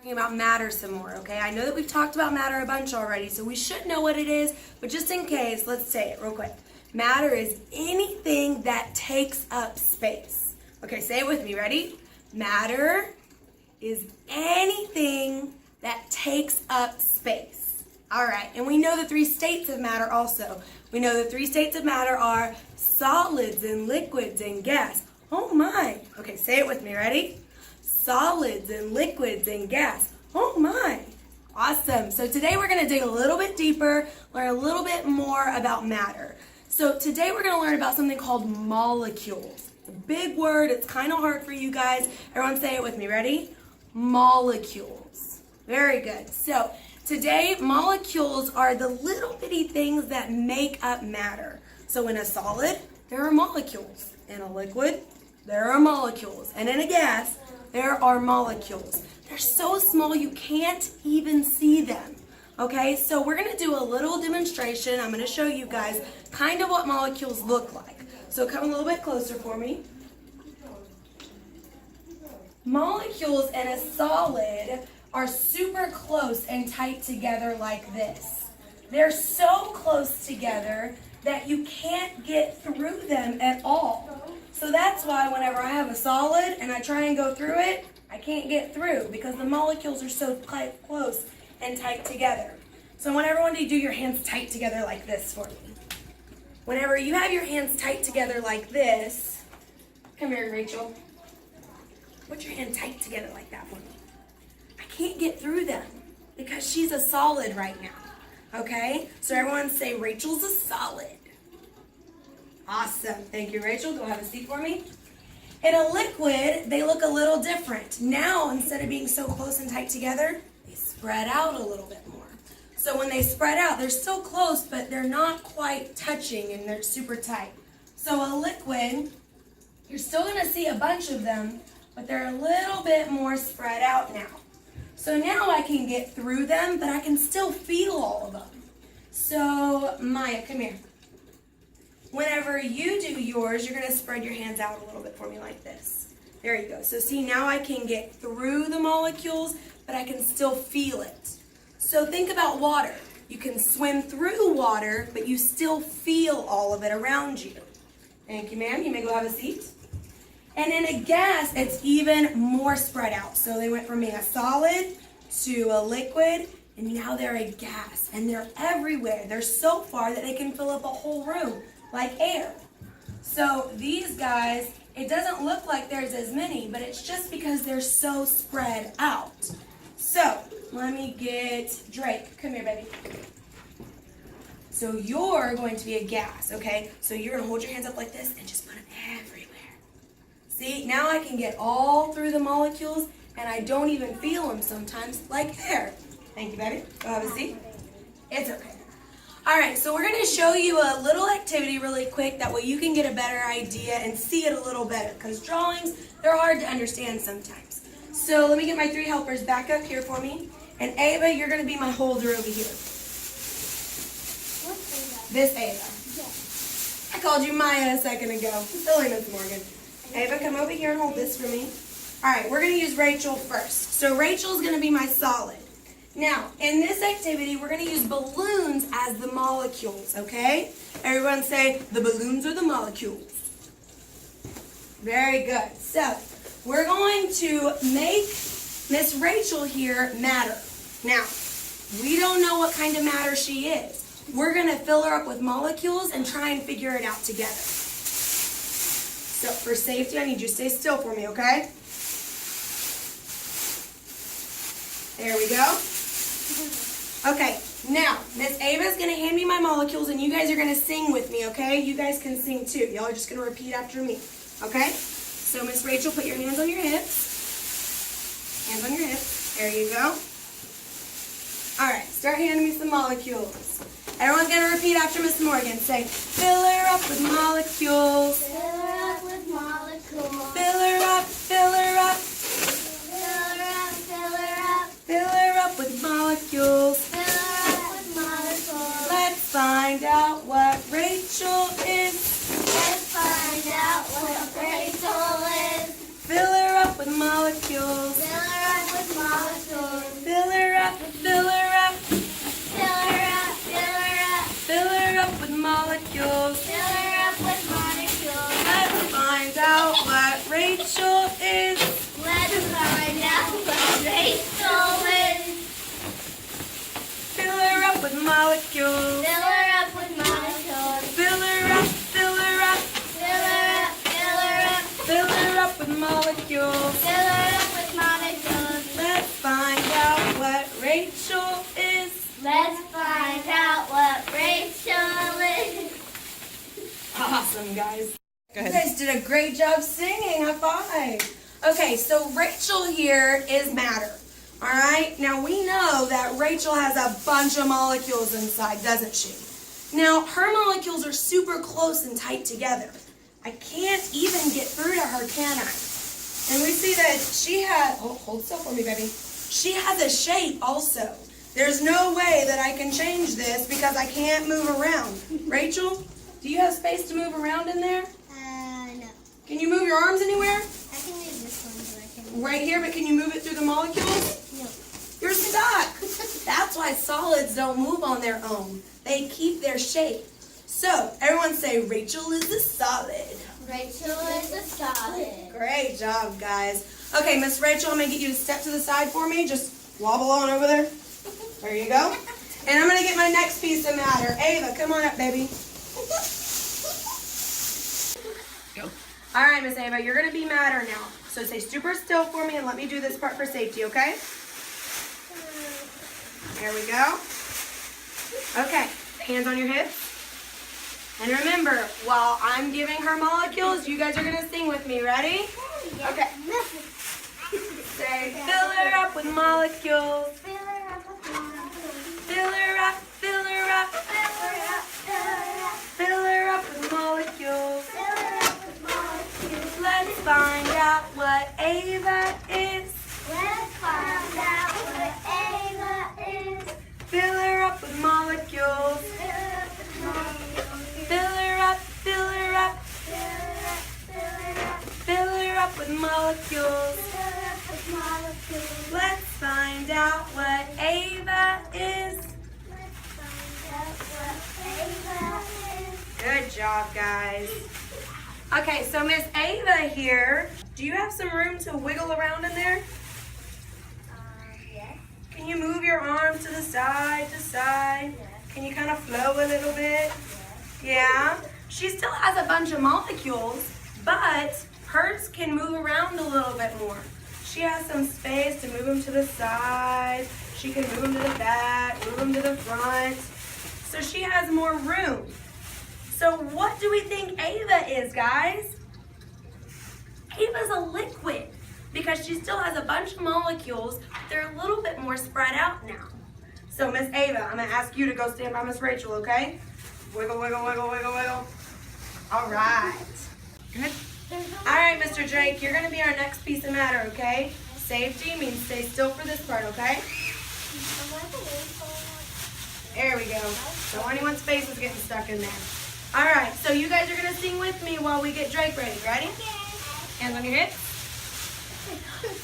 talking about matter some more, okay? I know that we've talked about matter a bunch already, so we should know what it is, but just in case, let's say it real quick. Matter is anything that takes up space. Okay, say it with me, ready? Matter is anything that takes up space. All right, and we know the three states of matter also. We know the three states of matter are solids and liquids and gas. Oh my. Okay, say it with me, ready? Solids and liquids and gas. Oh my. Awesome. So today we're going to dig a little bit deeper, learn a little bit more about matter. So today we're going to learn about something called molecules. It's a big word. It's kind of hard for you guys. Everyone say it with me. Ready? Molecules. Very good. So today, molecules are the little bitty things that make up matter. So in a solid, there are molecules. In a liquid, there are molecules. And in a gas, there are molecules. They're so small you can't even see them. Okay, so we're going to do a little demonstration. I'm going to show you guys kind of what molecules look like. So come a little bit closer for me. Molecules in a solid are super close and tight together like this. They're so close together that you can't get through them at all. So that's why whenever I have a solid and I try and go through it, I can't get through because the molecules are so close and tight together. So I want everyone to do your hands tight together like this for me. Whenever you have your hands tight together like this, come here, Rachel. Put your hand tight together like that for me. I can't get through them because she's a solid right now. Okay? So everyone say, Rachel's a solid. Awesome. Thank you, Rachel. Go have a seat for me. In a liquid, they look a little different. Now, instead of being so close and tight together, they spread out a little bit more. So when they spread out, they're still close, but they're not quite touching and they're super tight. So a liquid, you're still going to see a bunch of them, but they're a little bit more spread out now. So now I can get through them, but I can still feel all of them. So Maya, come here. Whenever you do yours, you're going to spread your hands out a little bit for me like this. There you go. So see, now I can get through the molecules, but I can still feel it. So think about water. You can swim through water, but you still feel all of it around you. Thank you, ma'am. You may go have a seat. And in a gas, it's even more spread out. So they went from being a solid to a liquid, and now they're a gas. And they're everywhere. They're so far that they can fill up a whole room, like air. So these guys, it doesn't look like there's as many, but it's just because they're so spread out. So let me get Drake. Come here, baby. So you're going to be a gas, okay? So you're going to hold your hands up like this and just put them everywhere. See, now I can get all through the molecules, and I don't even feel them sometimes, like air. Thank you, baby. Go have a seat. It's okay. All right, so we're going to show you a little activity really quick. That way you can get a better idea and see it a little better, because drawings, they're hard to understand sometimes. So let me get my three helpers back up here for me. And Ava, you're going to be my holder over here. What's Ava? This Ava. Yes. I called you Maya a second ago. Silly Miss Morgan. Ava, come over here and hold this for me. All right, we're going to use Rachel first. So Rachel's going to be my solid. Now, in this activity, we're going to use balloons as the molecules, okay? Everyone say, the balloons are the molecules. Very good. So, we're going to make Miss Rachel here matter. Now, we don't know what kind of matter she is. We're going to fill her up with molecules and try and figure it out together. So for safety, I need you to stay still for me, okay? There we go. Okay, now, Miss Ava's going to hand me my molecules, and you guys are going to sing with me, okay? You guys can sing too. Y'all are just going to repeat after me, okay? So Miss Rachel, put your hands on your hips. Hands on your hips. There you go. All right, start handing me some molecules. Everyone's going to repeat after Miss Morgan. Say, fill her up with molecules. Fill her up with molecules. Fill her up, fill her up. Fill her up, fill her up. Fill her up with molecules. Fill her up with molecules. Let's find out what Rachel is. Let's find out what Rachel is. Fill her up with molecules. Fill her up with molecules. Rachel is? Let's find out what Rachel is. Fill her up with molecules. Fill her up with molecules. Fill her up, fill her up, Fill her up, fill her up. fill her up with molecules. Fill her up with molecules. Let's find out what Rachel is. Let's find out what Rachel is. Awesome, guys. Go You ahead. guys did a great job singing. High five. Okay, so Rachel here is matter. All right. Now we know that Rachel has a bunch of molecules inside, doesn't she? Now her molecules are super close and tight together. I can't even get through to her, can I? And we see that she had, oh, hold still for me, baby. She has a shape also. There's no way that I can change this because I can't move around. Rachel, do you have space to move around in there? No. Can you move your arms anywhere? I can move this one, but I can Right here, but can you move it through the molecules? No. You're stuck. That's why solids don't move on their own. They keep their shape. So, everyone say, Rachel is a solid. Rachel is a solid. Great job, guys. Okay, Miss Rachel, I'm going to get you to step to the side for me. Just wobble on over there. There you go. And I'm going to get my next piece of matter. Ava, come on up, baby. Go. All right, Miss Ava, you're going to be matter now. So stay super still for me and let me do this part for safety, okay? There we go. Okay, hands on your hips. And remember, while I'm giving her molecules, you guys are going to sing with me. Ready? Okay. Say, fill her up with molecules. Fill her up with molecules. Fill her up, fill her up. Fill her up, fill her up. Fill her up with molecules. Fill her up with molecules. Let's find out what Ava is. Let's find out what Ava is. Fill her up with molecules. Fill her up with molecules. Fill her up, fill her up. Fill her up, fill her up. Fill her up with molecules. Fill her up with molecules. Let's find out what Ava is. Let's find out what Ava is. Good job, guys. Okay, so Miss Ava here, do you have some room to wiggle around in there? Yes. Can you move your arms to the side to side? Can you kind of flow a little bit? Yeah. She still has a bunch of molecules, but hers can move around a little bit more. She has some space to move them to the side. She can move them to the back, move them to the front. So she has more room. So what do we think Ava is, guys? Ava's a liquid because she still has a bunch of molecules. They're a little bit more spread out now. So Miss Ava, I'm gonna ask you to go stand by Miss Rachel, okay? Wiggle, wiggle, wiggle, wiggle, wiggle. All right. Good. All right, Mr. Drake, you're gonna be our next piece of matter, okay? Safety means stay still for this part, okay? There we go. Don't want anyone's face is getting stuck in there. All right, so you guys are gonna sing with me while we get Drake ready. Ready? Hands on your hips.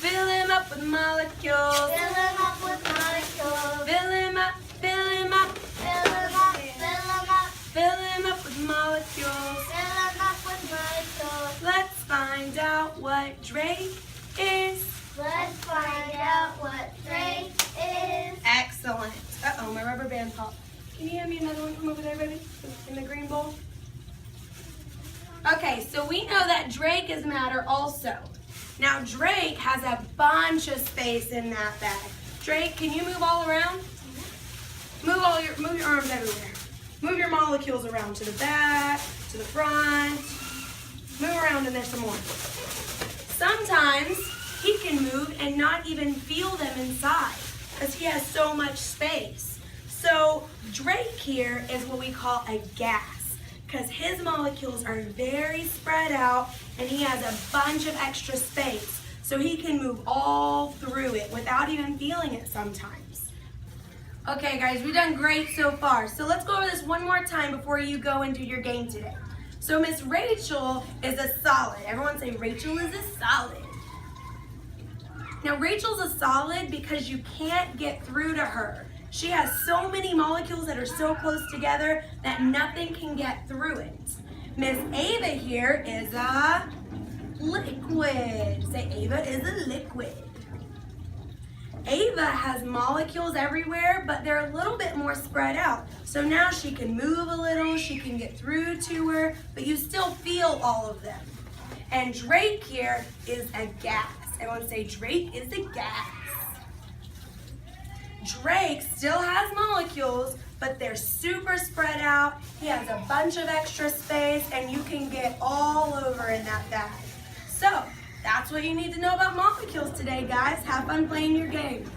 Fill him up with molecules. Fill him up with molecules. Fill him up, fill him up. Fill him up, fill him up. Fill him up with molecules. Fill him up with molecules. Let's find out what Drake is. Let's find out what Drake is. Excellent. Uh-oh, my rubber band popped. Can you hand me another one from over there, baby? In the green bowl? Okay, so we know that Drake is matter also. Now Drake has a bunch of space in that bag. Drake, can you move all around? Move your arms everywhere. Move your molecules around to the back, to the front. Move around in there some more. Sometimes he can move and not even feel them inside because he has so much space. So Drake here is what we call a gas because his molecules are very spread out and he has a bunch of extra space. So he can move all through it without even feeling it sometimes. Okay guys, we've done great so far. So let's go over this one more time before you go and do your game today. So Miss Rachel is a solid. Everyone say Rachel is a solid. Now Rachel's a solid because you can't get through to her. She has so many molecules that are so close together that nothing can get through it. Miss Ava here is a liquid. Say Ava is a liquid. Ava has molecules everywhere, but they're a little bit more spread out. So now she can move a little, she can get through to her, but you still feel all of them. And Drake here is a gas. Everyone say Drake is a gas. Drake still has molecules, but they're super spread out. He has a bunch of extra space, and you can get all over in that bag. So, that's what you need to know about molecules today, guys. Have fun playing your game.